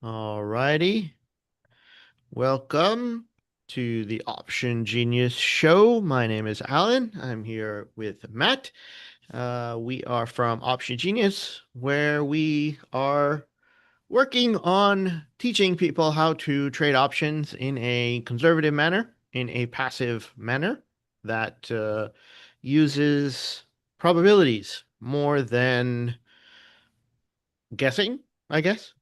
All righty. Welcome to the Option Genius show. My name is Alan. I'm here with Matt. We are from Option Genius, where we are working on teaching people how to trade options in a conservative manner, in a passive manner that uses probabilities more than guessing, I guess.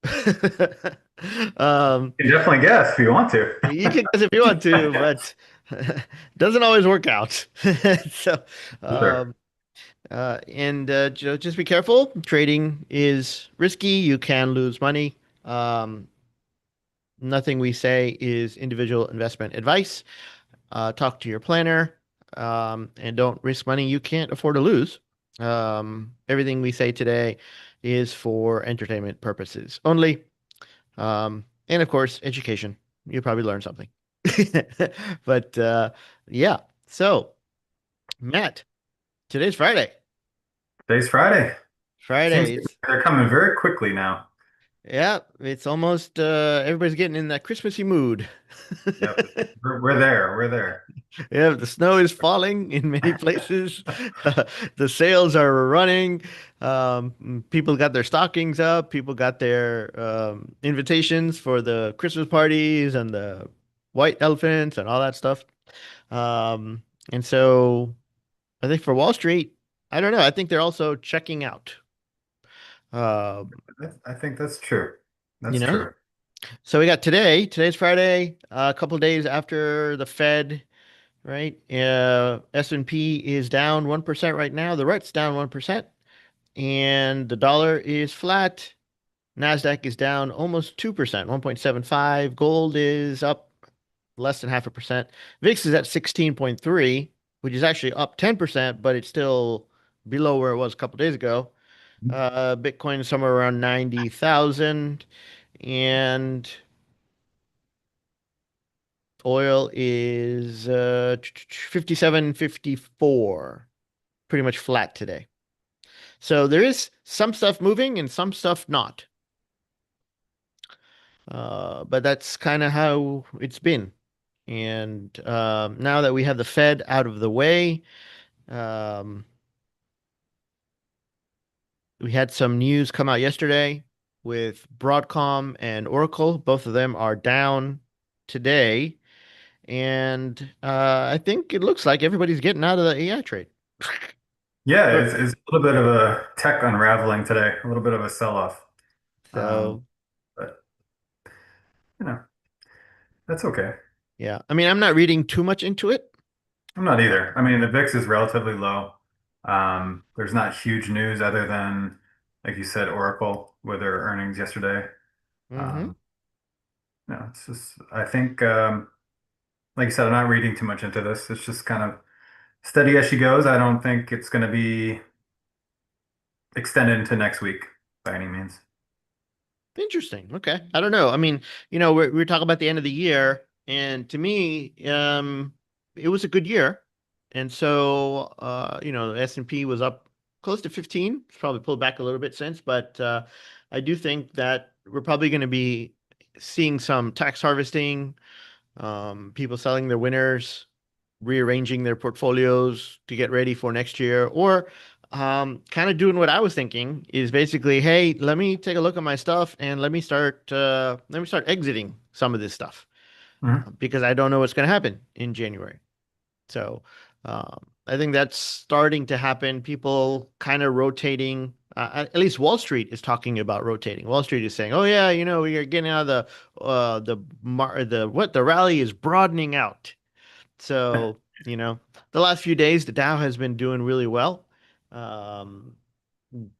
um, You can definitely guess if you want to. You can guess if you want to, but doesn't always work out. So, Sure. um, just be careful. Trading is risky. You can lose money. Um, Nothing we say is individual investment advice. Talk to your planner, and don't risk money you can't afford to lose. Everything we say today is for entertainment purposes only. And of course, education. You probably learned something. But yeah. So, Matt, today's Friday. Today's Friday. Seems Friday. like It's they're coming very quickly now. yeah, it's almost everybody's getting in that Christmassy mood. Yep. We're there. We're there. Yeah, the snow is falling in many places. The sales are running. People got their stockings up. People got their invitations for the Christmas parties and the white elephants and all that stuff. Um, and so I think for Wall Street, I don't know. I think they're also checking out. Uh, I think that's true. you That's know, true. so we got today. Today's Friday, a couple of days after the Fed, right? S&P is down 1% right now. The REIT's down 1%, and the dollar is flat. Nasdaq is down almost 2%, 1.75. Gold is up less than half a percent. VIX is at 16.3, which is actually up 10%, but it's still below where it was a couple days ago. Bitcoin is somewhere around 90,000, and oil is 57.54, pretty much flat today. So there is some stuff moving and some stuff not. But that's kind of how it's been. And now that we have the Fed out of the way, um, we had some news come out yesterday with Broadcom and Oracle. Both of them are down today. And I think it looks like everybody's getting out of the AI trade. Yeah, Or- it's a little bit of a tech unraveling today, a little bit of a sell-off. So, But you know, that's okay. yeah. I mean, I'm not reading too much into it. I'm not Uh, either. I mean, the VIX is relatively low. There's not huge news other than, like you said, Oracle with their earnings yesterday. hmm Um, no, it's just I think like you said, I'm not reading too much into this. It's just kind of steady as she goes. I don't think it's going to be extended into next week by any means. Interesting. Okay. I don't know. I mean, we're talking about the end of the year, and to me, it was a good year. And so, the S&P was up close to 15. It's probably pulled back a little bit since, but I do think that we're probably going to be seeing some tax harvesting, people selling their winners, rearranging their portfolios to get ready for next year, or kind of doing what I was thinking is basically, hey, let me take a look at my stuff and let me start exiting some of this stuff Mhm. because I don't know what's going to happen in January. So I think that's starting to happen. People kind of rotating. At least Wall Street is talking about rotating. Wall Street is saying, "Oh yeah, we are getting out of the rally is broadening out." So, the last few days, the Dow has been doing really well. Um,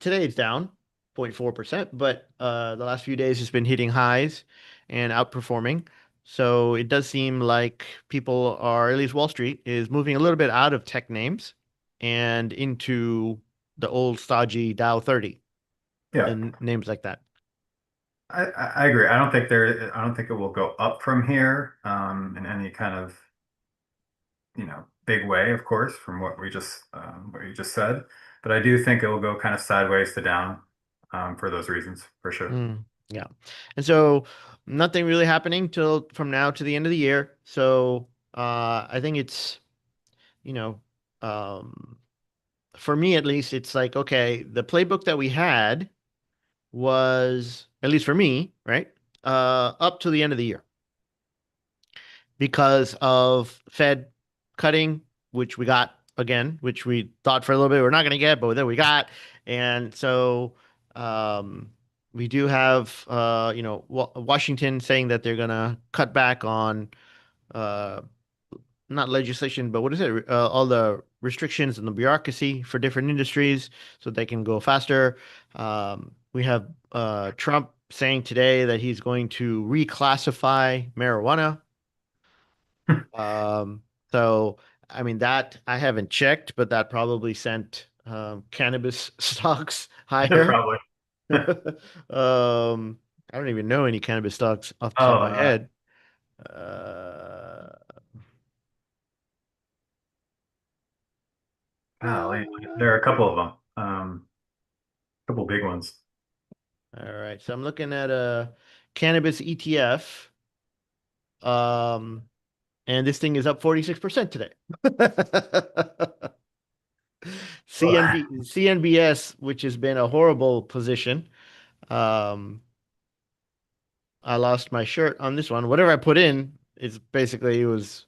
Today it's down 0.4%, but the last few days it's been hitting highs and outperforming. So it does seem like people are, at least Wall Street, is moving a little bit out of tech names and into the old stodgy Dow 30 Yeah, and names like that. I agree. I don't think it will go up from here in any kind of, big way, of course, from what you just said. But I do think it will go kind of sideways to down for those reasons, for sure. Mm. Yeah. And so nothing really happening till from now to the end of the year. So I think it's, you know, um, for me at least, it's like, okay, the playbook that we had was, at least for me, right? Up to the end of the year because of Fed cutting, which we got again, which we thought for a little bit we're not going to get, but then we got. And so um, we do have, Washington saying that they're going to cut back on uh, not legislation, but what is it? All the restrictions and the bureaucracy for different industries so they can go faster. We have Trump saying today that he's going to reclassify marijuana. Um, so, I mean, that I haven't checked, but that probably sent cannabis stocks higher. Probably. I don't even know any cannabis stocks off the top of Oh, my head. Uh, golly. There are a couple of them. A couple big ones. all right, so I'm looking at a cannabis ETF, um, and this thing is up 46% today. Ugh. CNBS, which has been a horrible position. Um, I lost my shirt on this one. Whatever I put in is basically it was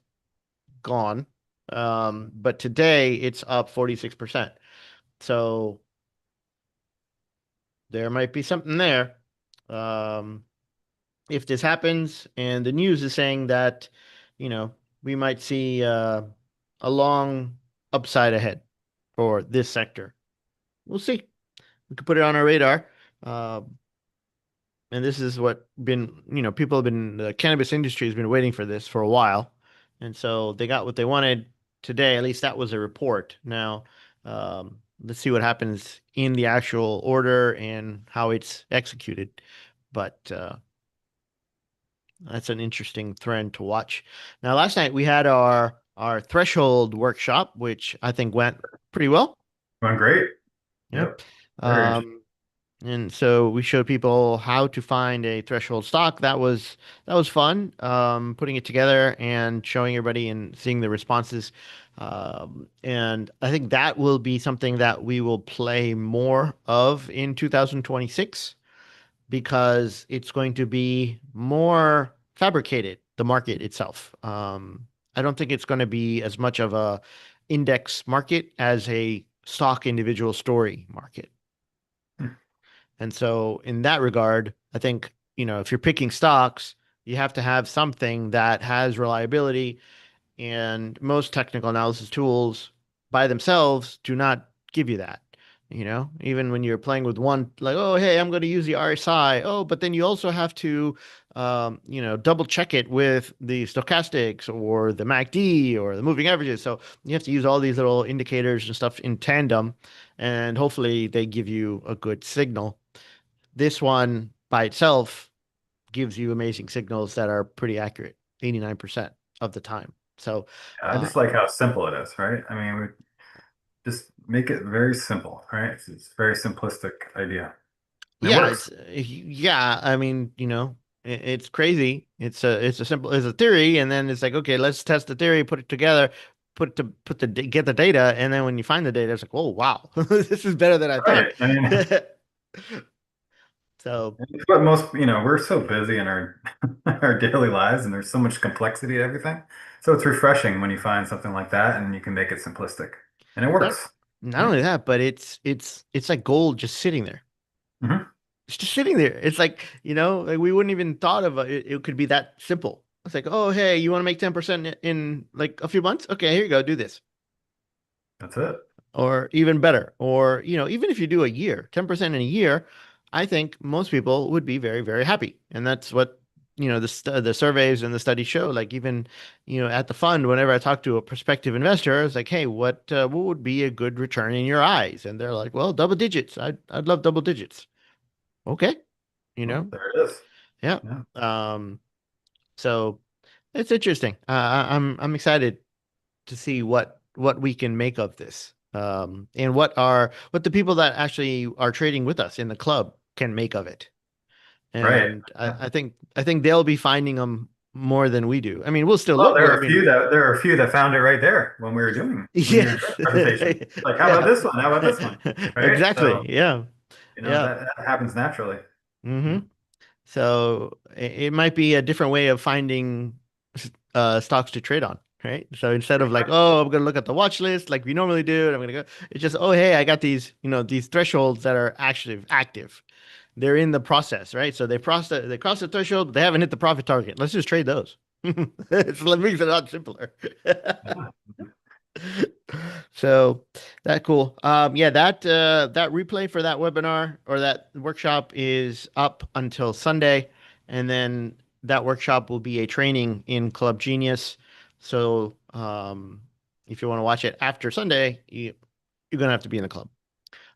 gone. But today it's up 46%. So there might be something there. Um, if this happens, and the news is saying that, you know, we might see a long upside ahead for this sector. We'll see. We could put it on our radar. Uh, and this is what been, people have been, the cannabis industry has been waiting for this for a while. And so they got what they wanted today. At least that was a report. Now, let's see what happens in the actual order and how it's executed. But that's an interesting trend to watch. Now, last night we had our threshold workshop, which I think went pretty well. Going great. Yep. Yep. Very interesting. Um, and so we showed people how to find a threshold stock. That was fun. Putting it together and showing everybody and seeing the responses. And I think that will be something that we will play more of in 2026 because it's going to be more fabricated, the market itself. I don't think it's going to be as much of a index market as a stock individual story market. And so in that regard, I think, if you're picking stocks, you have to have something that has reliability, and most technical analysis tools by themselves do not give you that. Even when you're playing with one, like, oh, hey, I'm going to use the RSI. Oh, but then you also have to, double check it with the stochastics or the MACD or the moving averages. So you have to use all these little indicators and stuff in tandem, and hopefully they give you a good signal. This one by itself gives you amazing signals that are pretty accurate, 89% of the time. So, I uh, just like how simple it is, right? I mean, we just make it very simple, right? It's a very simplistic idea. And it yeah, works. yeah. I mean, it's crazy. It's a simple, it's a theory, and then it's like, okay, let's test the theory, put it together, get the data, and then when you find the data, it's like, oh wow, this is better than I thought. Right. I mean, So, it's what most, we're so busy in our our daily lives and there's so much complexity to everything. So it's refreshing when you find something like that and you can make it simplistic. And it not works, not right? only that, but it's like gold just sitting there. Hmm. It's just sitting there. It's like, like we wouldn't even thought of it could be that simple. It's like, oh, hey, you want to make 10% in like a few months? Okay, here you go, do this. That's it. Or even better. Or, even if you do a year, 10% in a year, I think most people would be very, very happy. And that's what, the surveys and the studies show. Like even, at the fund, whenever I talk to a prospective investor, it's like, hey, what would be a good return in your eyes? And they're like, well, double digits. I'd love double digits. Okay, you Well, know. there it is. Yeah. Yeah. Um, so it's interesting. I'm excited to see what we can make of this. And what the people that actually are trading with us in the club can make of it. Right. And Yeah. I think they'll be finding them more than we do. I mean, we'll still Well, look. Well, I mean, there are a few that found it right there when you were doing yes, the presentation. Like, how about yeah, this one? How about this one? Right? exactly. So, Yeah, yeah. that happens naturally. Hmm. Mhm. So it might be a different way of finding stocks to trade on, right? So instead of like, oh, I'm gonna look at the watch list like we normally do, and I'm gonna go, it's just, oh, hey, I got these, these thresholds that are actually active. They're in the process, right? So they cross the threshold, but they haven't hit the profit target. Let's just trade those. It makes it a lot simpler. Yeah. So that cool. Yeah, that replay for that webinar or that workshop is up until Sunday, and then that workshop will be a training in Club Genius. So if you want to watch it after Sunday, you're gonna have to be in the club.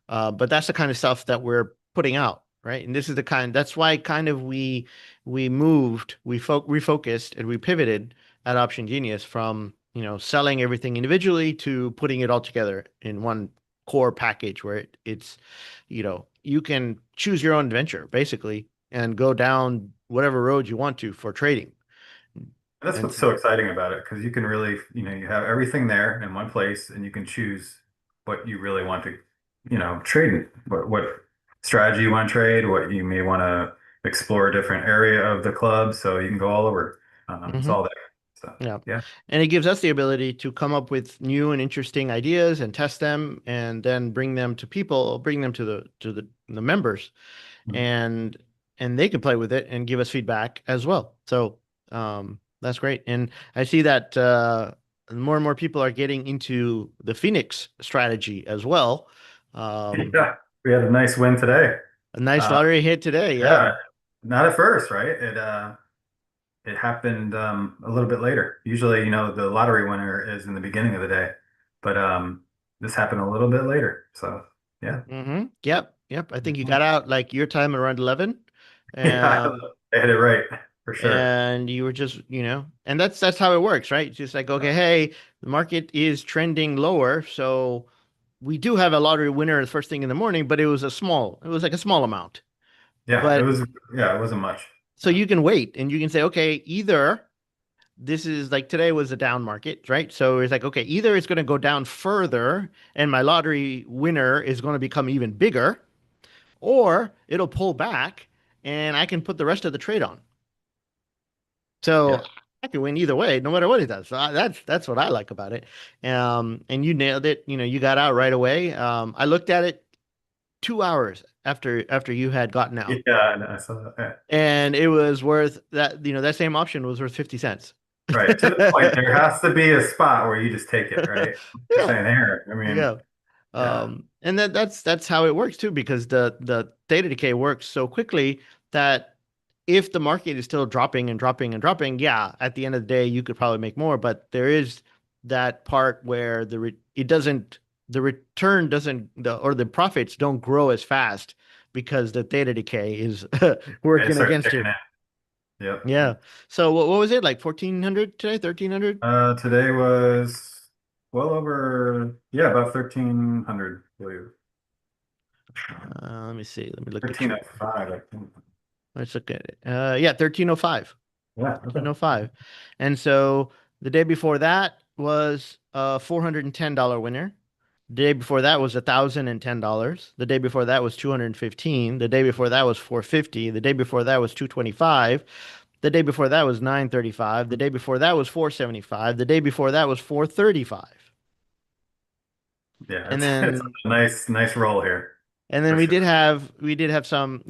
But that's the kind of stuff that we're putting out, right? And this is the kind, that's why kind of we moved, refocused, and we pivoted at Option Genius from, selling everything individually to putting it all together in one core package where it's, you can choose your own adventure basically and go down whatever road you want to for trading. That's And what's so exciting about it because you can really, you have everything there in one place and you can choose what you really want to, trade in, what strategy you want to trade, what you may want to explore a different area of the club. So you can go all over. It's Mhm. all there. So, Yeah. yeah. And it gives us the ability to come up with new and interesting ideas and test them and then bring them to people, bring them to the members Mhm. and they can play with it and give us feedback as well. So that's great. And I see that more and more people are getting into the Phoenix strategy as well. Um, Yeah. We had a nice win today. a nice Uh, lottery hit today. Yeah. yeah. Not at first, right? It happened a little bit later. Usually, the lottery winner is in the beginning of the day, but this happened a little bit later. So, yeah. Yep. Yep. I think you Mhm. got out like your time around 11. Yeah, Um, I hit it right for sure. and you were just, and that's how it works, right? It's just like, okay, hey, the market is trending lower, so we do have a lottery winner the first thing in the morning, but it was like a small amount. Yeah, But it wasn't much. so you can wait and you can say, okay, either this is like today was a down market, right? So it's like, okay, either it's going to go down further and my lottery winner is going to become even bigger, or it'll pull back and I can put the rest of the trade on. So Yep. I can win either way, no matter what it does. So that's what I like about it. And you nailed it. You got out right away. I looked at it 2 hours after you had gotten out, Yeah, I saw that. Yeah. and it was worth that. That same option was worth 50 cents. Right. To the point, there has to be a spot where you just take it, right? You're Yeah, saying here. I mean, yeah. yeah. And that's how it works too, because the data decay works so quickly that if the market is still dropping and dropping and dropping, yeah, at the end of the day, you could probably make more. But there is that part where the return doesn't, or the profits don't grow as fast because the data decay is It working starts against kicking you. in. Yep. Yeah. So what was it like 1400 today? 1300? Today was well over, yeah, about 1300, I believe. Let me see. Let me look at you. 1305, I think. Let's look at it. Yeah, 1305. Yeah, okay. 1305. And so the day before that was a $410 winner. The day before that was $1,010. The day before that was 215. The day before that was 450. The day before that was 225. The day before that was 935. The day before that was 475. The day before that was 435. Yeah, And it's then a nice roll here for we sure. did have some,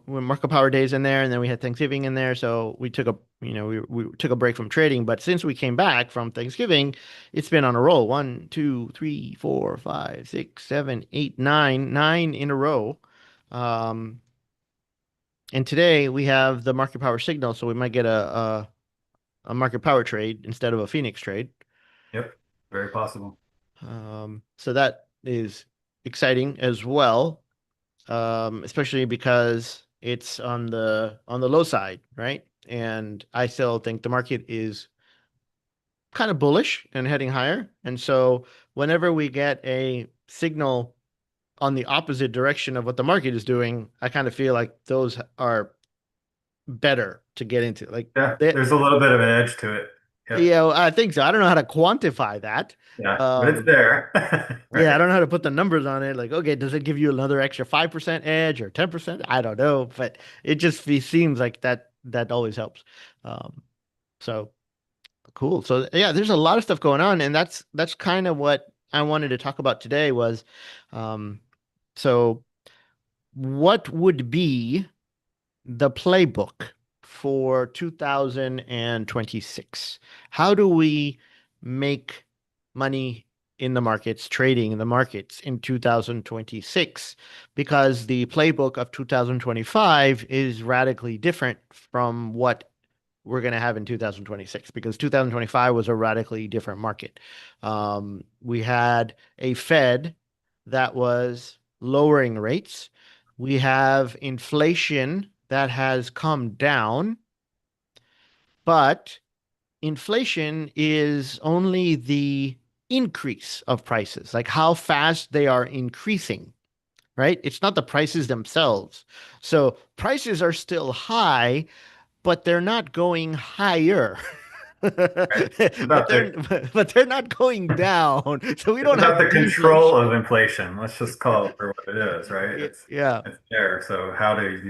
market power days in there, and then we had Thanksgiving in there. So we took we took a break from trading. But since we came back from Thanksgiving, it's been on a roll. One, two, three, four, five, six, seven, eight, nine in a row. Um, and today we have the market power signal, so we might get a market power trade instead of a Phoenix trade. Yep, very possible. So that is exciting as well. Especially because it's on the low side, right? And I still think the market is kind of bullish and heading higher. And so whenever we get a signal on the opposite direction of what the market is doing, I kind of feel like those are better to get into. Like Yeah, that, there's a little bit of an edge to it. Yep. yeah, I think so. I don't know how to quantify that. Yeah, but it's Um, there. yeah, I Right. don't know how to put the numbers on it. Like, okay, does it give you another extra 5% edge or 10%? I don't know, but it just seems like that always helps. Um, so cool. So yeah, there's a lot of stuff going on, and that's kind of what I wanted to talk about today was, um, so what would be the playbook for 2026? How do we make money in the markets, trading in the markets in 2026? Because the playbook of 2025 is radically different from what we're going to have in 2026 because 2025 was a radically different market. We had a Fed that was lowering rates. We have inflation that has come down, but inflation is only the increase of prices, like how fast they are increasing, right? It's not the prices themselves. So prices are still high, but they're not going higher. Right. It's but about they're the but they're not going down. So we it's don't about the have control deflation. of inflation. Let's just call it for what it is, right? Yeah. It's there. So how does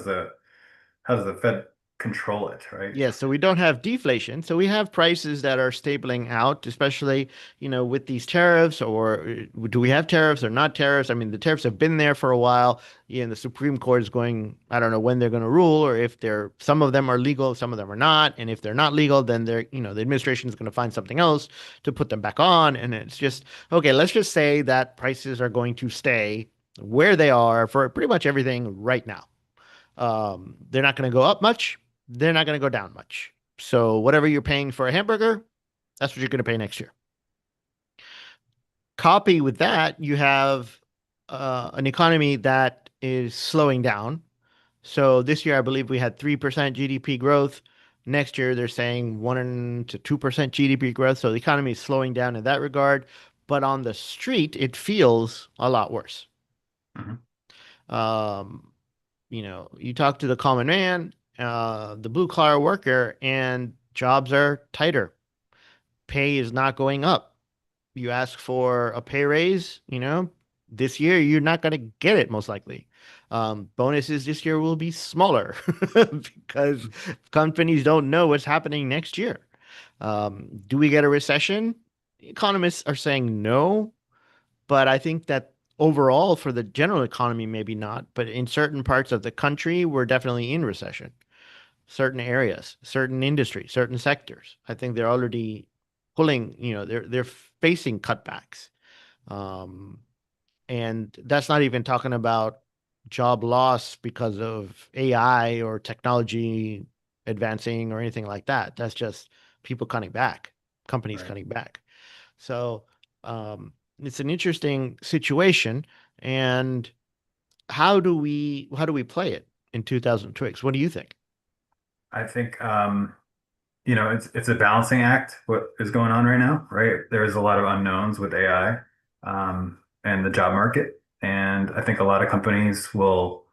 the Fed control it, right? Yes, so we don't have deflation. So we have prices that are stabling out, especially, with these tariffs, or do we have tariffs or not tariffs? I mean, the tariffs have been there for a while. Yeah, and the Supreme Court is going, I don't know when they're going to rule, or if some of them are legal, some of them are not. And if they're not legal, then the administration is going to find something else to put them back on. And it's just, okay, let's just say that prices are going to stay where they are for pretty much everything right now. They're not going to go up much. They're not going to go down much. So whatever you're paying for a hamburger, that's what you're going to pay next year. Copy with that, you have an economy that is slowing down. So this year, I believe we had 3% GDP growth. Next year, they're saying 1 to 2% GDP growth. So the economy is slowing down in that regard. But on the street, it feels a lot worse. Mhm. Um, you talk to the common man, the blue collar worker, and jobs are tighter. Pay is not going up. You ask for a pay raise, this year you're not going to get it most likely. Bonuses this year will be smaller because companies don't know what's happening next year. Do we get a recession? Economists are saying no, but I think that overall for the general economy, maybe not, but in certain parts of the country, we're definitely in recession. Certain areas, certain industries, certain sectors. I think they're already pulling, they're facing cutbacks. Um, and that's not even talking about job loss because of AI or technology advancing or anything like that. That's just people cutting back, companies Right. cutting back. So it's an interesting situation. And how do we play it in 2006? What do you think? I think it's a balancing act what is going on right now, right? There's a lot of unknowns with AI and the job market. And I think a lot of companies will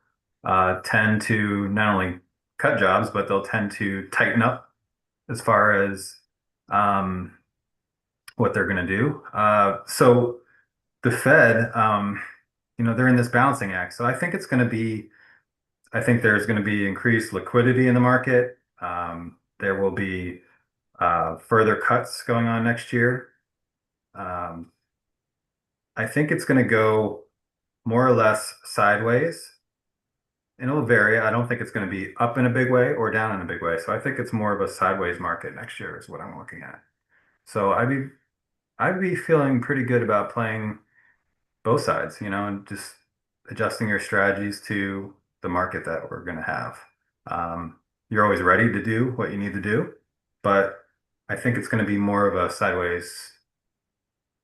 tend to not only cut jobs, but they'll tend to tighten up as far as um, what they're going to do. So the Fed, they're in this balancing act. So I think there's going to be increased liquidity in the market. There will be further cuts going on next year. Um, I think it's going to go more or less sideways, and it'll vary. I don't think it's going to be up in a big way or down in a big way. So I think it's more of a sideways market next year is what I'm looking at. So I'd be feeling pretty good about playing both sides, and just adjusting your strategies to the market that we're going to have. Um, you're always ready to do what you need to do, but I think it's going to be more of a sideways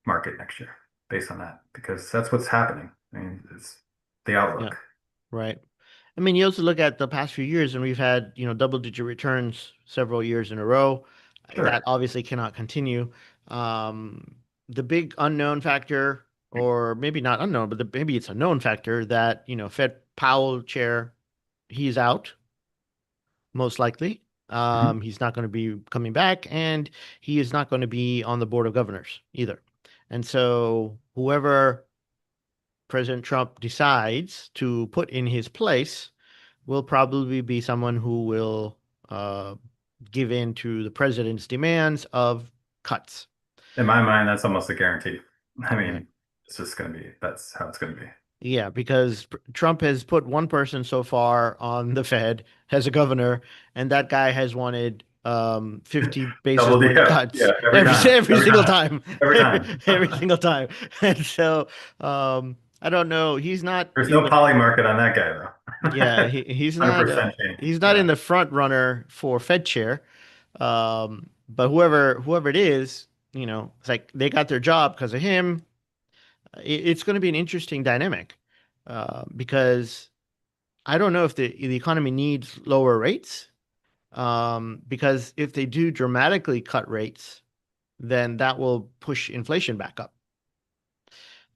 market next year based on that because that's what's happening. I mean, it's the Yeah, outlook. right. I mean, you also look at the past few years, and we've had, double-digit returns several years in a row. That Sure. obviously cannot continue. The big unknown factor, or maybe not unknown, but maybe it's a known factor that, Fed Powell chair, he's out. most likely. Mhm. He's not going to be coming back, and he is not going to be on the board of governors either. And so, whoever President Trump decides to put in his place will probably be someone who will uh, give in to the president's demands of cuts. In my mind, that's almost a guarantee. I Right. mean, it's just going to be, that's how it's going to be. Yeah, because Trump has put one person so far on the Fed as a governor, and that guy has wanted 50 basis Double point DM. cuts Yeah, every time, every every single time, time, every time. every single time. And so I don't know. He's not There's in no the poly market on that guy, yeah, though. uh, 100% change. he's not in Yeah. the front runner for Fed chair. But whoever it is, it's like they got their job because of him. It's going to be an interesting dynamic because I don't know if the economy needs lower rates. Because if they do dramatically cut rates, then that will push inflation back up.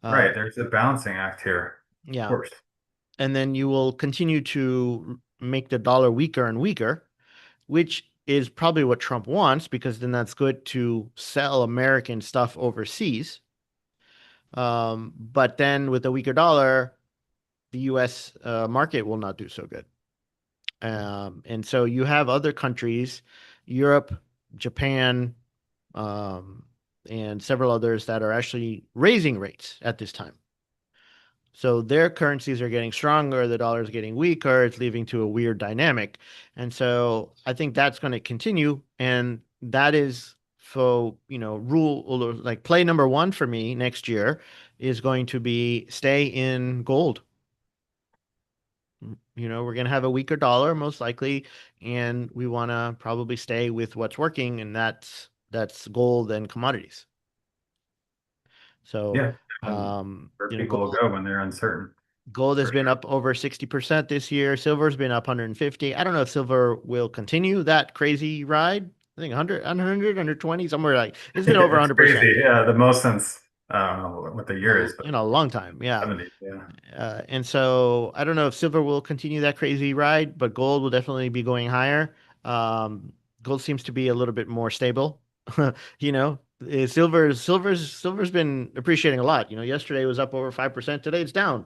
Uh, Right. There's a balancing act here. Of yeah, course. and then you will continue to make the dollar weaker and weaker, which is probably what Trump wants because then that's good to sell American stuff overseas. But then with a weaker dollar, the U.S. Market will not do so good. And so you have other countries, Europe, Japan, um, and several others that are actually raising rates at this time. So their currencies are getting stronger, the dollar is getting weaker, it's leading to a weird dynamic. And so I think that's going to continue. And that is so, rule or like play number one for me next year is going to be stay in gold. We're going to have a weaker dollar most likely, and we want to probably stay with what's working, and that's gold and commodities. So, Yeah. Definitely where people will gold go when they're uncertain, Gold has for been sure. up over 60% this year. Silver's been up 150. I don't know if silver will continue that crazy ride. I think 100, 120, somewhere like it's been over It's 100% crazy. Yeah. The most since, I don't know what the year is, but in a long time. Yeah. 70. Yeah. And so I don't know if silver will continue that crazy ride, but gold will definitely be going higher. Um, Gold seems to be a little bit more stable. You know, silver's been appreciating a lot. Yesterday it was up over 5%. Today it's down,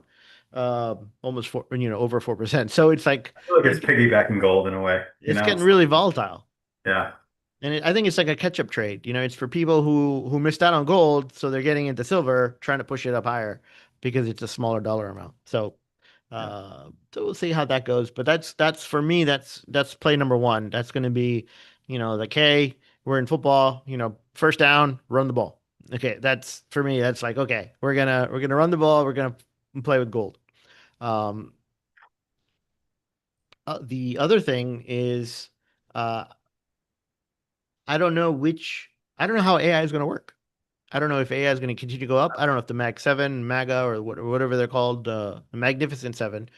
almost four, over 4%. So it's like I feel like it's it's piggybacking gold in a way, you it's know? getting It's really like, volatile. yeah. And I think it's like a catch-up trade. It's for people who missed out on gold, so they're getting into silver, trying to push it up higher because it's a smaller dollar amount. Yeah. So we'll see how that goes. But that's for me, that's play number one. That's going to be, like, hey, we're in football, first down, run the ball. Okay, that's for me. That's like, okay, we're gonna run the ball. We're gonna play with gold. Um, the other thing is, uh, I don't know which, I don't know how AI is going to work. I don't know if AI is going to continue to go up. I don't know if the Mag 7, MAGA, or whatever they're called, the Magnificent 7,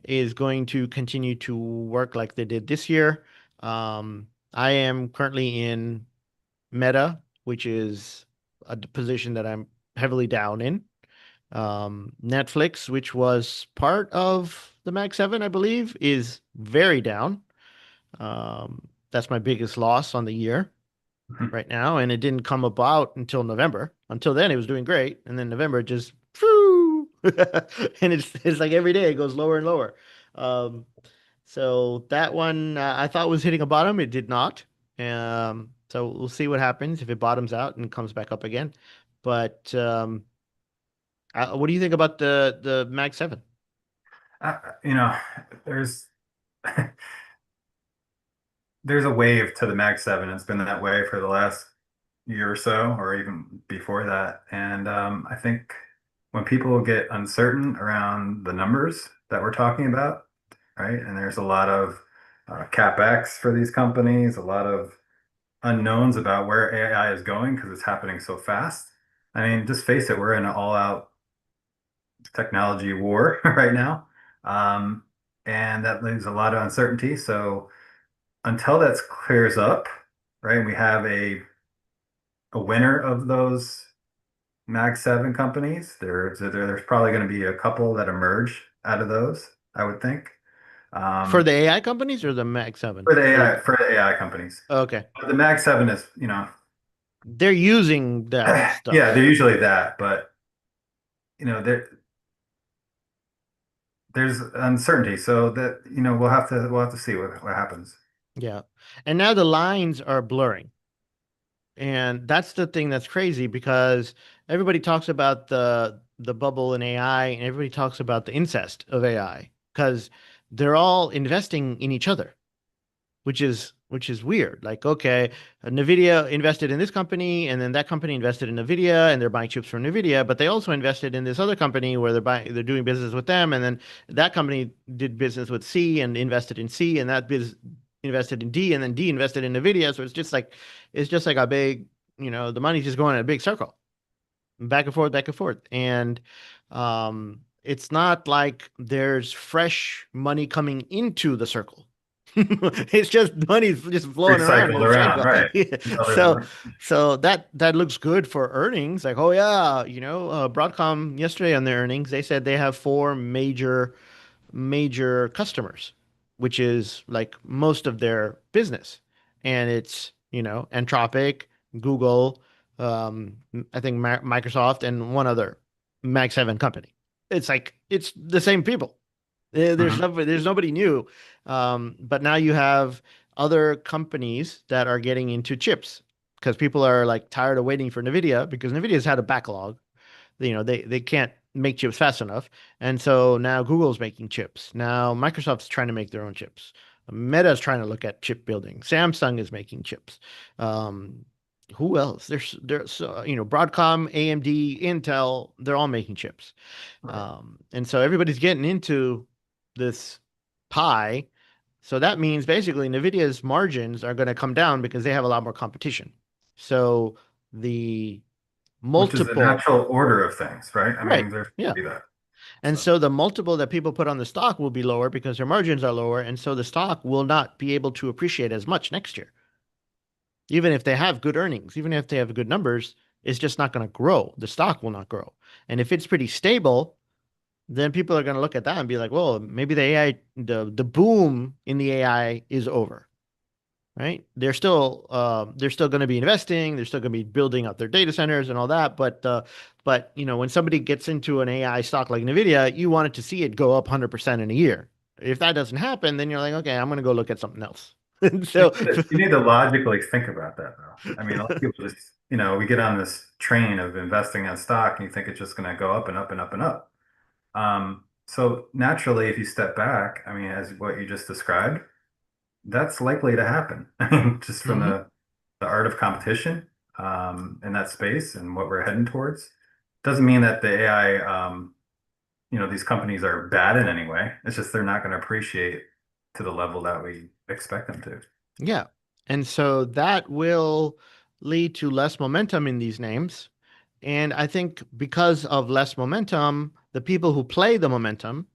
is going to continue to work like they did this year. I am currently in Meta, which is a position that I'm heavily down in. Netflix, which was part of the Mag 7, I believe, is very down. That's my biggest loss on the year right now, and it didn't come about until November. Until then, it was doing great, and then November it just phew, and it's like every day it goes lower and lower. Um, so that one I thought was hitting a bottom. It did not. So we'll see what happens if it bottoms out and comes back up again. But what do you think about the Mag 7? You know, there's there's a wave to the Mag 7. It's been that way for the last year or so, or even before that. And I think when people get uncertain around the numbers that we're talking about, right? And there's a lot of CapEx for these companies, a lot of unknowns about where AI is going because it's happening so fast. I mean, just face it, we're in an all-out technology war right now. Um, and that leaves a lot of uncertainty. So until that clears up, right, and we have a winner of those Mag 7 companies, there's probably going to be a couple that emerge out of those, I would think. For um, the AI companies or the Mag 7? for the Or AI companies. okay. But the Mag 7 is, They're using that yeah, they're stuff. usually that, but there's uncertainty, so that we'll have to see what happens. Yeah. And now the lines are blurring. And that's the thing that's crazy because everybody talks about the bubble in AI and everybody talks about the incest of AI because they're all investing in each other, which is weird. Like, okay, Nvidia invested in this company, and then that company invested in Nvidia, and they're buying chips from Nvidia, but they also invested in this other company where they're doing business with them, and then that company did business with C and invested in C, and that biz invested in D, and then D invested in Nvidia. So it's just like a big, the money's just going in a big circle, back and forth, and it's not like there's fresh money coming into the circle. It's just money's just flowing around in Recycled a around, circle. right? Yeah. Until there's So, enough. so that looks good for earnings. Like, oh yeah, Broadcom yesterday on their earnings, they said they have four major customers, which is like most of their business. And it's, Anthropic, Google, I think Microsoft, and one other Mag 7 company. It's like, it's the same people. Mhm. There's nobody new. But now you have other companies that are getting into chips because people are like tired of waiting for NVIDIA because NVIDIA's had a backlog. They can't make chips fast enough, and so now Google's making chips. Now Microsoft's trying to make their own chips. Meta's trying to look at chip building. Samsung is making chips. um who else? Broadcom, AMD, Intel, they're all making chips. Right. And so everybody's getting into this pie. So that means basically NVIDIA's margins are going to come down because they have a lot more competition. So the Which is the multiple. natural order of things, right? I Right. mean, there's to Yeah. be that. And So, so the multiple that people put on the stock will be lower because their margins are lower. And so the stock will not be able to appreciate as much next year. Even if they have good earnings, even if they have good numbers, it's just not going to grow. The stock will not grow. And if it's pretty stable, then people are going to look at that and be like, well, maybe the boom in the AI is over. Right? They're still going to be investing. They're still going to be building out their data centers and all that. But when somebody gets into an AI stock like Nvidia, you wanted to see it go up 100% in a year. If that doesn't happen, then you're like, okay, I'm going to go look at something else. And you so, need to, you need to logically think about that, though. I mean, a lot of people just, we get on this train of investing in stock and you think it's just going to go up and up and up and up. So naturally, if you step back, I mean, as what you just described, that's likely to happen. I mean, just from mhm. the art of competition, in that space and what we're heading towards. Doesn't mean that the AI, these companies are bad in any way. It's just they're not going to appreciate to the level that we expect them to. Yeah. And so that will lead to less momentum in these names. And I think because of less momentum, the people who play the momentum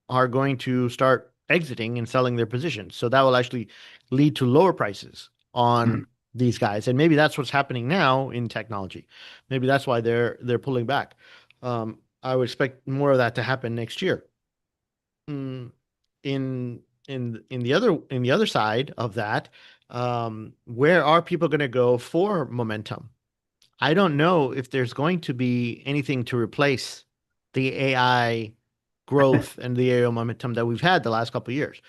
are going to start exiting and selling their positions. So that will actually lead to lower prices on Mhm. these guys. And maybe that's what's happening now in technology. Maybe that's why they're pulling back. I would expect more of that to happen next year. Mm, in in the other side of that, where are people going to go for momentum? I don't know if there's going to be anything to replace the AI growth and the AI momentum that we've had the last couple of years.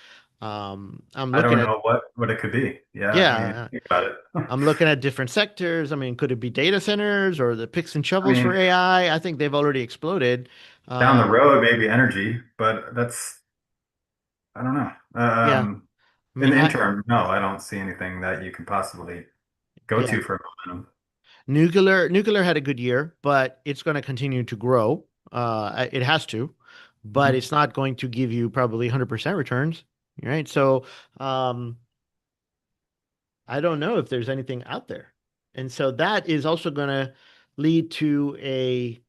I'm I looking don't at, know what it could be. Yeah, I mean, yeah, think about it. I'm looking at different sectors. I mean, could it be data centers or the picks and I shovels for mean, AI? I think they've already exploded. down the Um, road, maybe energy, but I don't know. yeah, I In mean, the interim, no, I don't see anything that you can possibly go yeah, to for momentum. nuclear had a good year, but it's going to continue to grow. It has to, but Mhm. it's not going to give you probably 100% returns, right? So, um, I don't know if there's anything out there. And so that is also going to lead to a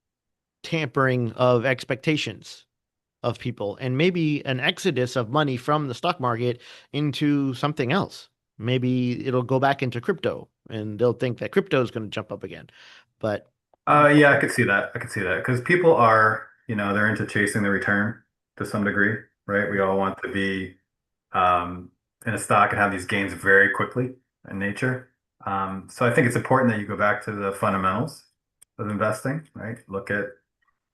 tampering of expectations of people and maybe an exodus of money from the stock market into something else. Maybe it'll go back into crypto and they'll think that crypto is going to jump up again. But Yeah, I could see that. I could see that because people are, they're into chasing the return to some degree. right? We all want to be um, in a stock and have these gains very quickly in nature. So I think it's important that you go back to the fundamentals of investing, right? Look at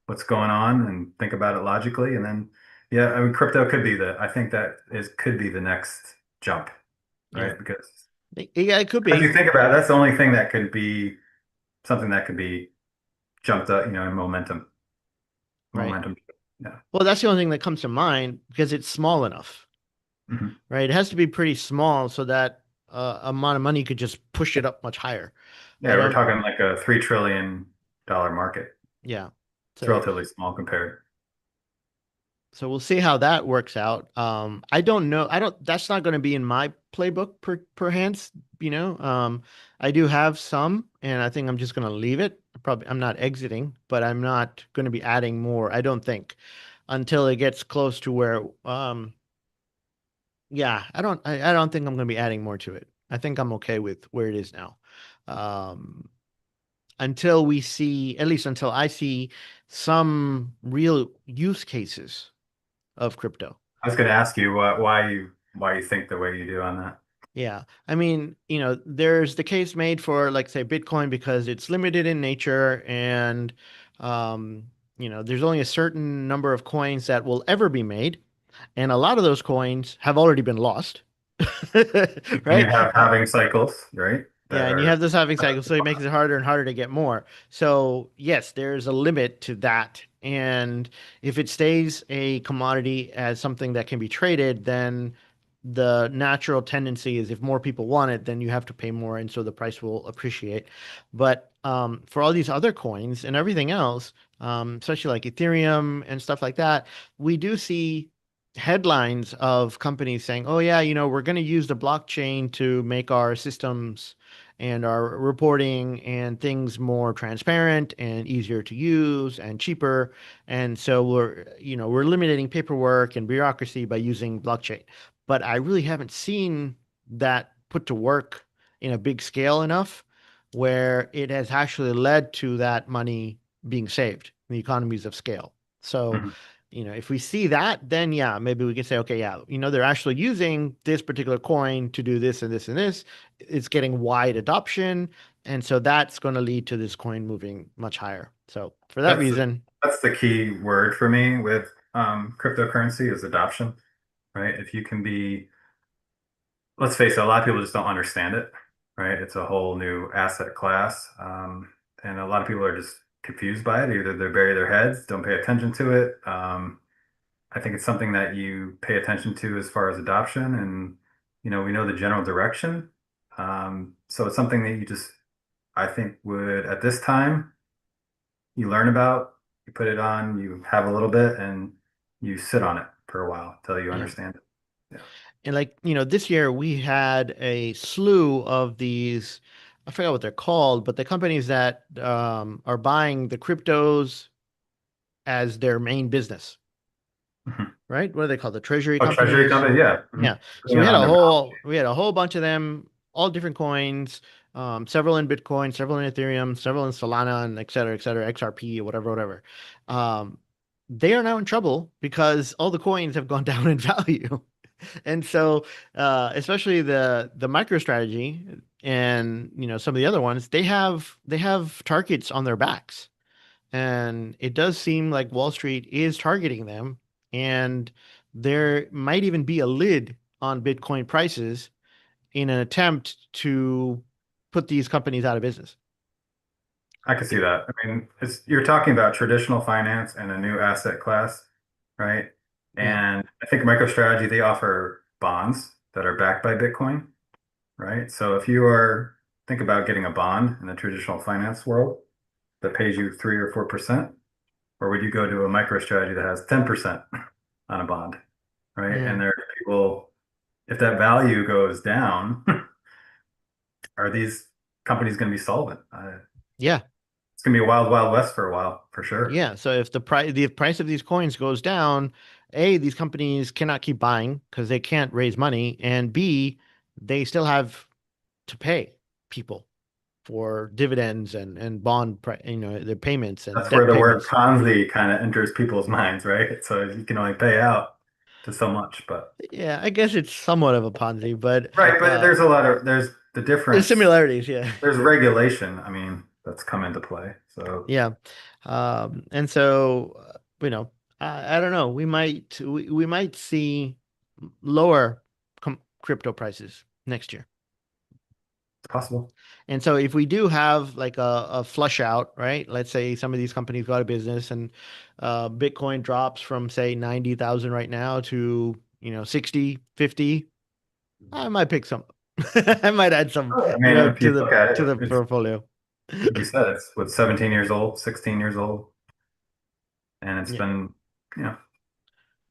what's going on and think about it logically. And then, yeah, I mean, crypto could be I think that is could be the next jump, Yeah. right? Because Yeah, it could as you be. think about it, that's the only thing that could be something that could be jumped up, in Right. momentum. Yeah. Well, that's the only thing that comes to mind because it's small enough, Mhm. right? It has to be pretty small so that amount of money could just push it up much higher. Yeah, I we're don't, talking like a $3 trillion market. yeah. It's So, relatively small compared. so we'll see how that works out. I don't know. That's not going to be in my playbook per hands, you know. I do have some, and I think I'm just going to leave it. Probably, I'm not exiting, but I'm not going to be adding more, I don't think, until it gets close to where, yeah, I don't think I'm going to be adding more to it. I think I'm okay with where it is now. Um, until we see, at least until I see some real use cases of crypto. I was going to ask you why you think the way you do on that. Yeah. I mean, there's the case made for, like, say, Bitcoin because it's limited in nature and, um, there's only a certain number of coins that will ever be made. And a lot of those coins have already been lost. And you Right? have halving cycles, right? Yeah, That and you are have this halving cycle, so it makes it harder and harder to get more. So, yes, there's a limit to that. And if it stays a commodity as something that can be traded, then the natural tendency is if more people want it, then you have to pay more, and so the price will appreciate. But for all these other coins and everything else, especially like Ethereum and stuff like that, we do see headlines of companies saying, "Oh yeah, we're going to use the blockchain to make our systems and our reporting and things more transparent and easier to use and cheaper. And so we're eliminating paperwork and bureaucracy by using blockchain." But I really haven't seen that put to work in a big scale enough where it has actually led to that money being saved, the economies of scale. So, Mhm. if we see that, then yeah, maybe we can say, okay, yeah, they're actually using this particular coin to do this and this and this. It's getting wide adoption. And so that's going to lead to this coin moving much higher. So for that That's reason, that's the key word for me with cryptocurrency is adoption, right? If you can be, let's face it, a lot of people just don't understand it, right? It's a whole new asset class, and a lot of people are just confused by it. Either they bury their heads, don't pay attention to it. I think it's something that you pay attention to as far as adoption, and we know the general direction. So it's something that you just, I think, would at this time you learn about, you put it on, you have a little bit, and you sit on it for a while until you yeah. understand it. Yeah. And like, this year we had a slew of these, I forgot what they're called, but the companies that are buying the cryptos as their main business, Mhm. right? What are they called? The treasury Oh, treasury companies. company, yeah. Yeah. So Putting it on their balance sheet. we had a whole bunch of them, all different coins, several in Bitcoin, several in Ethereum, several in Solana, and et cetera, XRP, whatever, whatever. Um, they are now in trouble because all the coins have gone down in value. And so, especially the MicroStrategy and some of the other ones, they have targets on their backs, and it does seem like Wall Street is targeting them, and there might even be a lid on Bitcoin prices in an attempt to put these companies out of business. I can see that. I mean, you're talking about traditional finance and a new asset class, right? Yeah. And I think MicroStrategy, they offer bonds that are backed by Bitcoin, right? So if you are think about getting a bond in the traditional finance world that pays you 3 or 4%, or would you go to a MicroStrategy that has 10% on a bond, right? And Mm. there are people, if that value goes down, are these companies going to be solvent? Yeah. It's going to be a wild, wild west for a while, for sure. Yeah. So if the price of these coins goes down, A, these companies cannot keep buying because they can't raise money, and B, they still have to pay people for dividends and their payments and That's where debt the word payments. Ponzi kind of enters people's minds, right? So you can only pay out. to so much, but Yeah, I guess it's somewhat of a Ponzi, but right, but there's the there's difference. similarities. Yeah. There's regulation. I mean, that's come into play. So Yeah. And so, you know, I don't know. We might see lower crypto prices next year. it's possible. And so if we do have like a flush out, right? Let's say some of these companies go out of business and Bitcoin drops from say 90,000 right now to, 60, 50. I might pick some. I might add some, Oh, I mean, if to you the look at to it, the it's portfolio. like you said, it's what 17 years old, 16 years old, and it's Yeah. been, you know,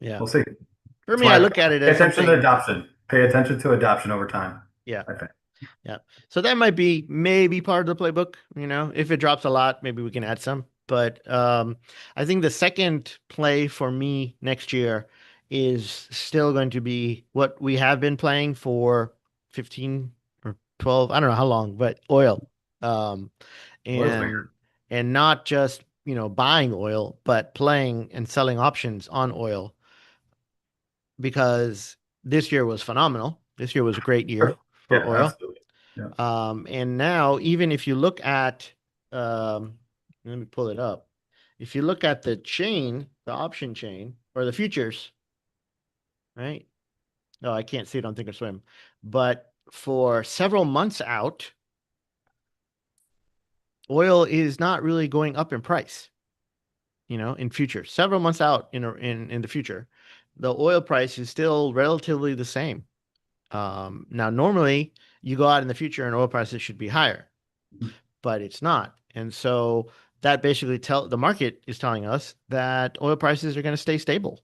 Yeah. we'll see. For That's me, I why I look at it pay as attention to something. adoption. Pay attention to adoption over time, Yeah. I think. Yeah. So that might be maybe part of the playbook, if it drops a lot, maybe we can add some. But I think the second play for me next year is still going to be what we have been playing for 15 or 12, I don't know how long, but oil. Um, Oil's been and not just, buying oil, but playing and selling options on oil because this year was phenomenal. This year was a great good. year for Yeah, oil. absolutely. Yeah. And now, even if you look at, let me pull it up. If you look at the chain, the option chain, or the futures, right? No, I can't see it on Thinkorswim. But for several months out, oil is not really going up in price, in future. Several months out in the future, the oil price is still relatively the same. Now, normally you go out in the future and oil prices should be higher, but it's not. And so that basically the market is telling us that oil prices are going to stay stable.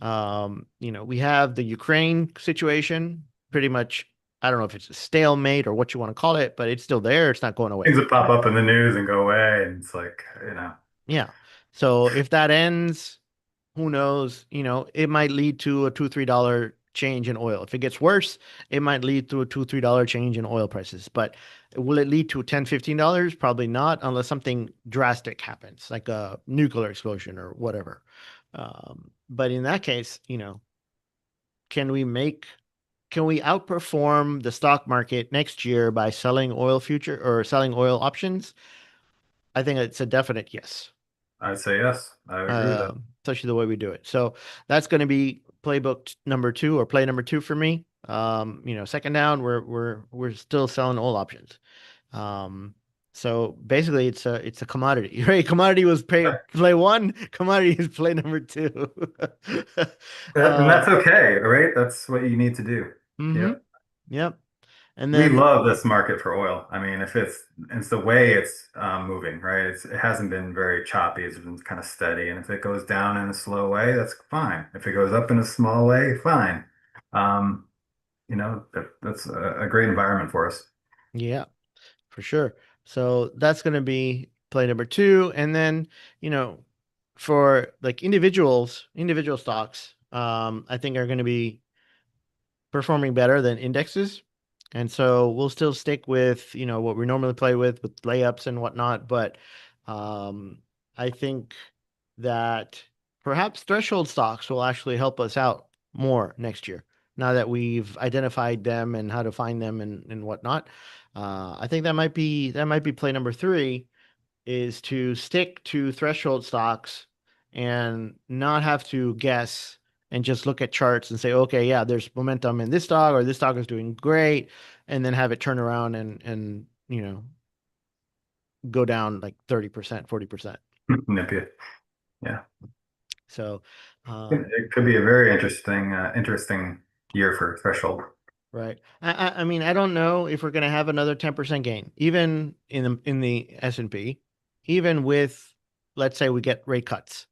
We have the Ukraine situation pretty much. I don't know if it's a stalemate or what you want to call it, but it's still there. It's not going away. Things that pop up in the news and go away, and it's like, Yeah. So if that ends, who knows? It might lead to a $2, $3 change in oil. If it gets worse, it might lead to a $2, $3 change in oil prices. But will it lead to $10, $15? Probably not, unless something drastic happens, like a nuclear explosion or whatever. But in that case, can we make can we outperform the stock market next year by selling oil future or selling oil options? I think it's a definite yes. I'd say yes. I would agree with that. Especially the way we do it. So that's going to be playbook number two or play number two for me. Second down, we're still selling all options. Um, so basically, it's a commodity, right? Commodity was play one. Commodity is play number two. And that's um, okay, right? That's what you need to do. mm-hmm. Yep. Yep. And We then love this market for oil. I mean, if it's the way it's moving, right? It hasn't been very choppy. It's been kind of steady. And if it goes down in a slow way, that's fine. If it goes up in a small way, fine. Um, that's a great environment for us. yeah, for sure. So that's going to be play number two. And then, you know, for like individual stocks, I think are going to be performing better than indexes. And so we'll still stick with, what we normally play with layups and whatnot. But I think that perhaps threshold stocks will actually help us out more next year. Now that we've identified them and how to find them and whatnot. I think that might be play number three is to stick to threshold stocks and not have to guess and just look at charts and say, okay, yeah, there's momentum in this stock or this stock is doing great, and then have it turn around and go down like 30%, 40%. Nipia. Yeah. So, um, It could be a very interesting year for threshold. right. I mean, I don't know if we're going to have another 10% gain, even in the S&P, even with, let's say we get rate cuts.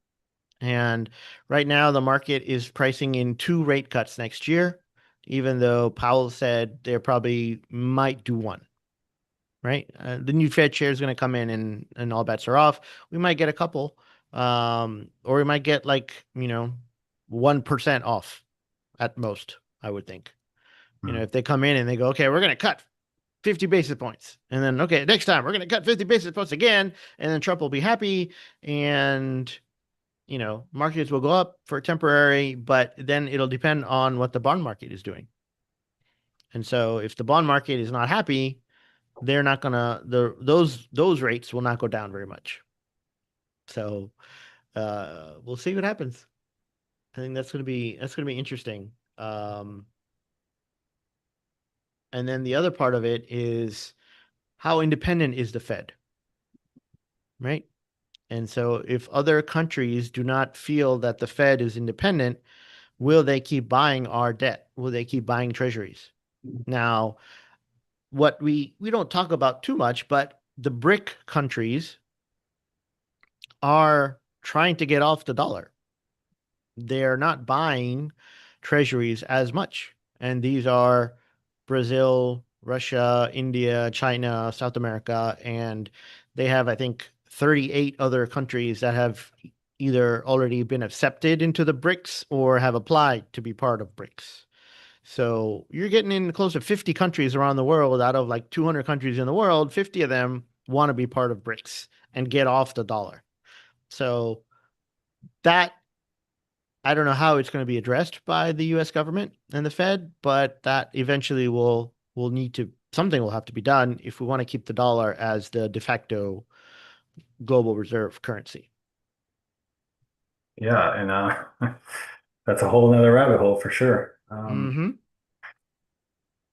And right now, the market is pricing in two rate cuts next year, even though Powell said there probably might do one, right? The new Fed chair is going to come in and all bets are off. We might get a couple, or we might get like, 1% off at most, I would think. Mhm. If they come in and they go, okay, we're going to cut 50 basis points. And then, okay, next time we're going to cut 50 basis points again. And then Trump will be happy. And markets will go up for temporary, but then it'll depend on what the bond market is doing. And so if the bond market is not happy, they're not gonna those rates will not go down very much. So we'll see what happens. I think that's gonna be interesting. And then the other part of it is how independent is the Fed, right? And so if other countries do not feel that the Fed is independent, will they keep buying our debt? Will they keep buying treasuries? Now, what we don't talk about too much, but the BRIC countries are trying to get off the dollar. They're not buying treasuries as much. And these are Brazil, Russia, India, China, South America, and they have, I think, 38 other countries that have either already been accepted into the BRICS or have applied to be part of BRICS. So you're getting in close to 50 countries around the world. Out of like 200 countries in the world, 50 of them want to be part of BRICS and get off the dollar. So that I don't know how it's going to be addressed by the US government and the Fed, but that eventually will need to something will have to be done if we want to keep the dollar as the de facto global reserve currency. Yeah, and that's a whole nother rabbit hole for sure. Hmm.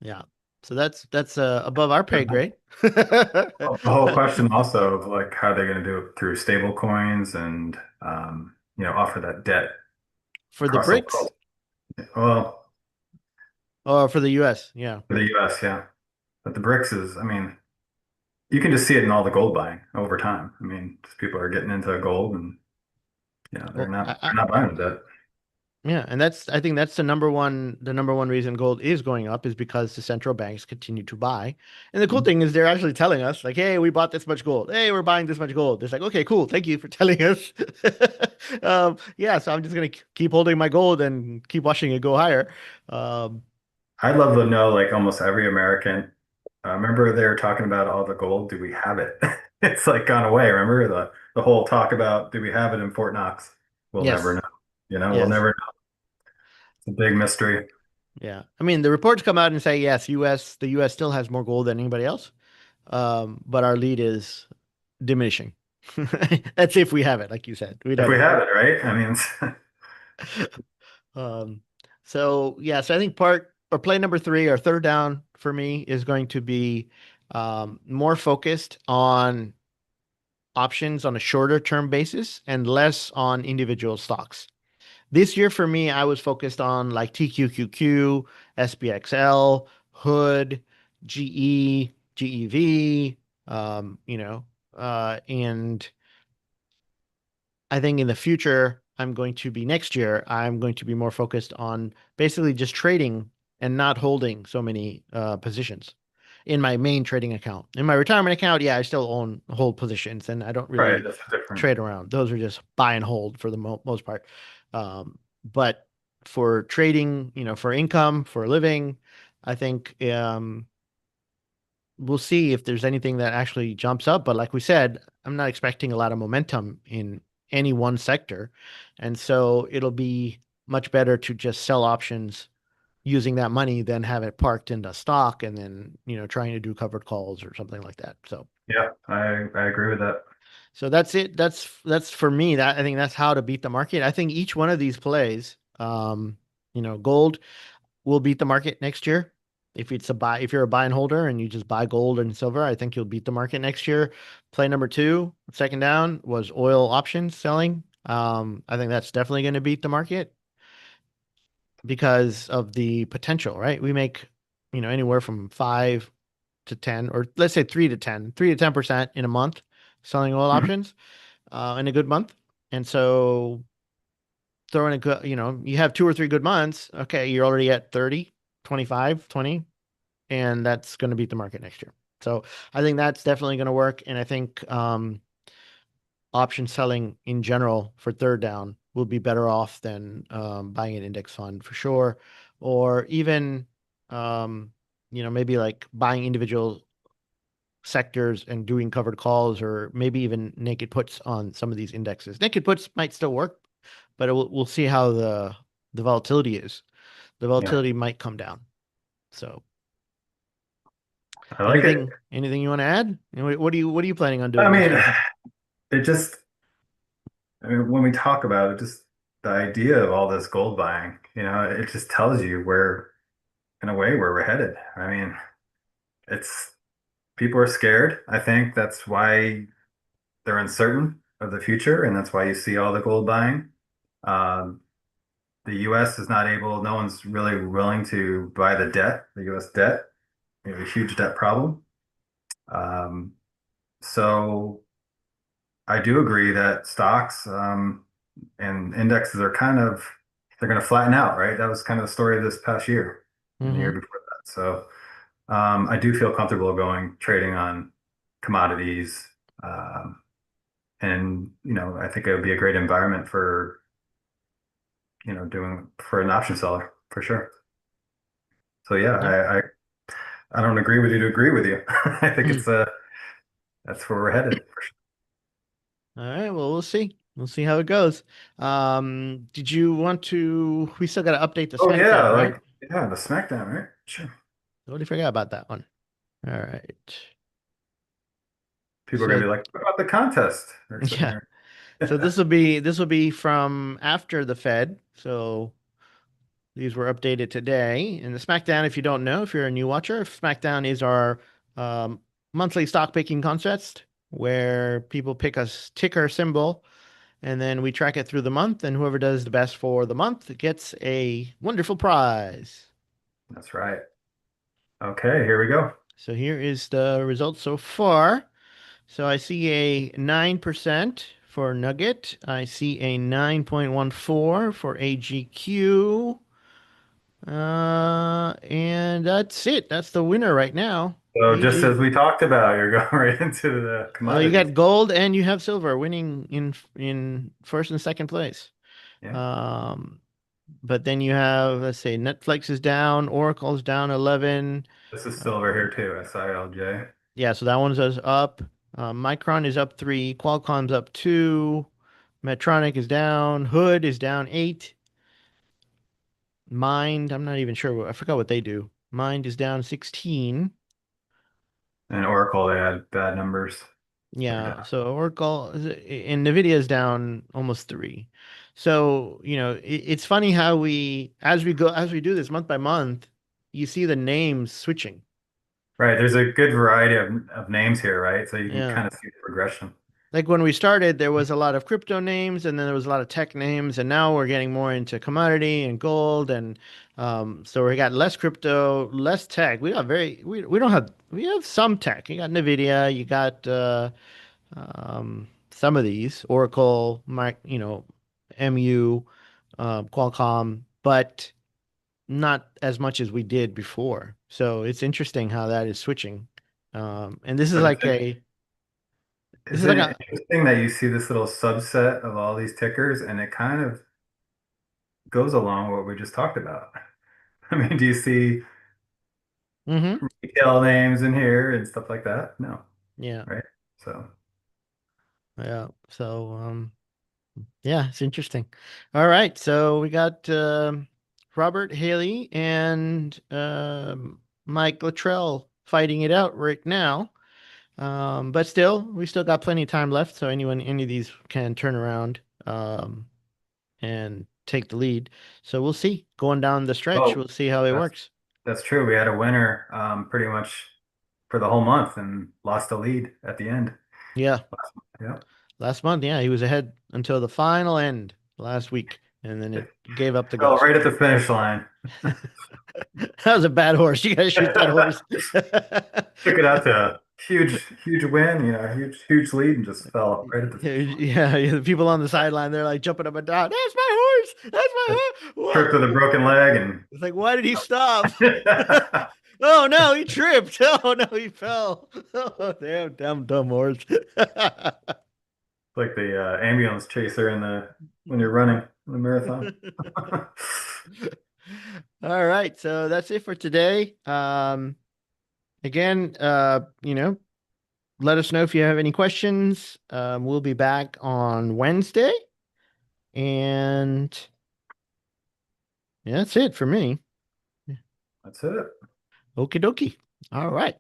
Yeah. So that's above our pay grade. The whole question also of like how they're going to do it through stable coins and offer that debt For the across the BRICS world. Well, or for the US. Yeah. for the US, yeah. But the BRICS is, I mean, you can just see it in all the gold buying over time. I mean, just people are getting into gold and they're Well, not they're not buying the debt. yeah, and I think that's the number one reason gold is going up is because the central banks continue to buy. And the cool Mhm. thing is they're actually telling us like, hey, we bought this much gold. Hey, we're buying this much gold. It's like, okay, cool. Thank you for telling us. Yeah, so I'm just gonna keep holding my gold and keep watching it go higher. Um, I'd love to know like almost every American. Remember they were talking about all the gold. Do we have it? It's like gone away. Remember the whole talk about do we have it in Fort Knox? We'll never yes, know. We'll yes, never know. It's a big mystery. yeah. I mean, the reports come out and say yes, the US still has more gold than anybody else. But our lead is diminishing. That's if we have it, like you said. We If don't we know. have it, right? I mean, Um, so yeah, so I think part or play number three or third down for me is going to be more focused on options on a shorter term basis and less on individual stocks. This year for me, I was focused on like TQQQ, SPXL, Hood, GE, GEV, and I think in the future, next year, I'm going to be more focused on basically just trading and not holding so many positions in my main trading account. In my retirement account, yeah, I still hold positions and I don't right, really that's different. trade around. Those are just buy and hold for the most part. But for trading, for income, for a living, I think we'll see if there's anything that actually jumps up. But like we said, I'm not expecting a lot of momentum in any one sector. And so it'll be much better to just sell options using that money than have it parked into stock and then, trying to do covered calls or something like that. Yeah, I agree with that. So that's it. That's for me. That I think that's how to beat the market. I think each one of these plays, gold will beat the market next year. If you're a buy and holder and you just buy gold and silver, I think you'll beat the market next year. Play number two, second down, was oil options selling. I think that's definitely going to beat the market because of the potential, right? We make, anywhere from 5 to 10, or let's say 3 to 10% in a month selling oil Mhm. options, in a good month. And so throwing a good, you have 2 or 3 good months. Okay. You're already at 30, 25, 20, and that's going to beat the market next year. So I think that's definitely going to work. And I think option selling in general for third down will be better off than buying an index fund for sure, or even um, maybe like buying individual sectors and doing covered calls, or maybe even naked puts on some of these indexes. Naked puts might still work but we'll see how the volatility is. The Yeah, volatility might come down. So I like it. anything you want to add? And what are you planning on I doing this mean, weekend? it just, I mean, when we talk about it, just the idea of all this gold buying, it just tells you where, in a way, where we're headed. I mean, it's people are scared. I think that's why they're uncertain of the future, and that's why you see all the gold buying. Um, the U.S. is not able, no one's really willing to buy the debt, the U.S. debt. We have a huge debt problem. Um, so I do agree that stocks and indexes are they're going to flatten out, right? That was kind of the story of this past year and the year Mm-hmm. before that. So I do feel comfortable going trading on commodities. Um, and, I think it would be a great environment for, doing for an option seller for sure. So yeah, Yep. I don't agree with you to agree with you. I think that's where we're headed. All right, well, we'll see. We'll see how it goes. Did you want to? We still got to update the Oh yeah, SmackDown, right? yeah, the SmackDown, right? Sure. Totally forgot about that one. All right. People are gonna So be like, what about the contest? They're sitting yeah. here. So this will be from after the Fed. So these were updated today. And the SmackDown, if you don't know, if you're a new watcher, SmackDown is our um, monthly stock picking contest where people pick a ticker symbol and then we track it through the month. And whoever does the best for the month gets a wonderful prize. That's right. Okay, here we go. So here is the results so far. So I see a 9% for Nugget. I see a 9.14 for AGQ. And that's it. That's the winner right now. So just AG. as we talked about, you're going right into the You commodities. got gold and you have silver winning in first and second place. Yeah, Um, but then you have, let's say, Netflix is down, Oracle's down 11. this is silver Uh, here too. SILJ. yeah, so that one's us up. Micron is up 3, Qualcomm's up 2, Medtronic is down, Hood is down 8. Mind, I'm not even sure. I forgot what they do. Mind is down 16. And Oracle, they had bad numbers. They're Yeah, down. so Oracle and Nvidia is down almost 3. So, it's funny how as we do this month by month, you see the names switching. Right. There's a good variety of names here, right? So you can Yeah. kind of see the progression. Like when we started, there was a lot of crypto names and then there was a lot of tech names, and now we're getting more into commodity and gold and so we got less crypto, less tech. We don't have we have some tech. You got Nvidia, you got some of these, Oracle, MU, Qualcomm, but not as much as we did before. So it's interesting how that is switching. And this is But like a this is isn't like it a interesting that you see this little subset of all these tickers and it kind of goes along what we just talked about? I mean, do you see hmm retail names in here and stuff like that? No, yeah. right? So, Yeah. So, yeah, it's interesting. All right. So we got Robert Haley and Mike Luttrell fighting it out right now. But still, we still got plenty of time left. So any of these can turn around and take the lead. So we'll see. Going down the stretch, oh, we'll see how it that's works. that's true. We had a winner pretty much for the whole month and lost the lead at the end. Yeah. Yeah. Last month, yeah, he was ahead until the final end last week, and then it It gave up the fell ghost. right at the finish line. That was a bad horse. You gotta shoot that horse. Took it out to a huge, huge win, huge, huge lead and just fell right at the finish Yeah, yeah, the people on the sideline, they're like jumping up and down. That's my horse. That's my line. horse. Tripped with a Whoa. broken leg and It's like, why did he stop? Oh no, he tripped. Oh no, he fell. Oh, damn, damn dumb horse. like the ambulance chaser in the when you're running in the marathon. All right, so that's it for today. Again, let us know if you have any questions. We'll be back on Wednesday. And yeah, that's it for me. That's it. Okie dokie. All right.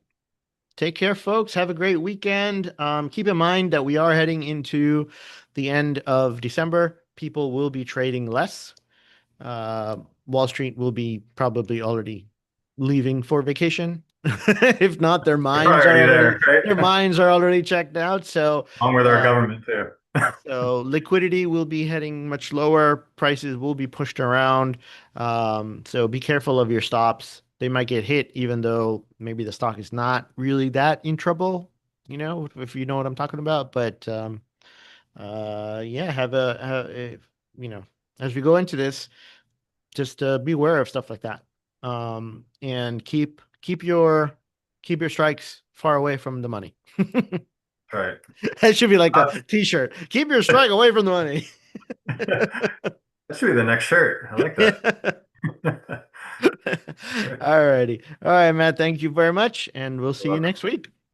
Take care, folks. Have a great weekend. Keep in mind that we are heading into the end of December. People will be trading less. Uh, Wall Street will be probably already leaving for vacation. If not, You're probably already there, their right? minds are already checked out. Along with our government too. So liquidity will be heading much lower. Prices will be pushed around. So be careful of your stops. They might get hit, even though maybe the stock is not really that in trouble, if you know what I'm talking about. But yeah, you know, as we go into this, just be aware of stuff like that. And keep your strikes far away from the money. Right. That should be like a Uh, t-shirt. Keep your strike away from the money. that should be the next shirt. I like that. All righty. All right, Matt. Thank you very much, and we'll You're see you welcome. next week.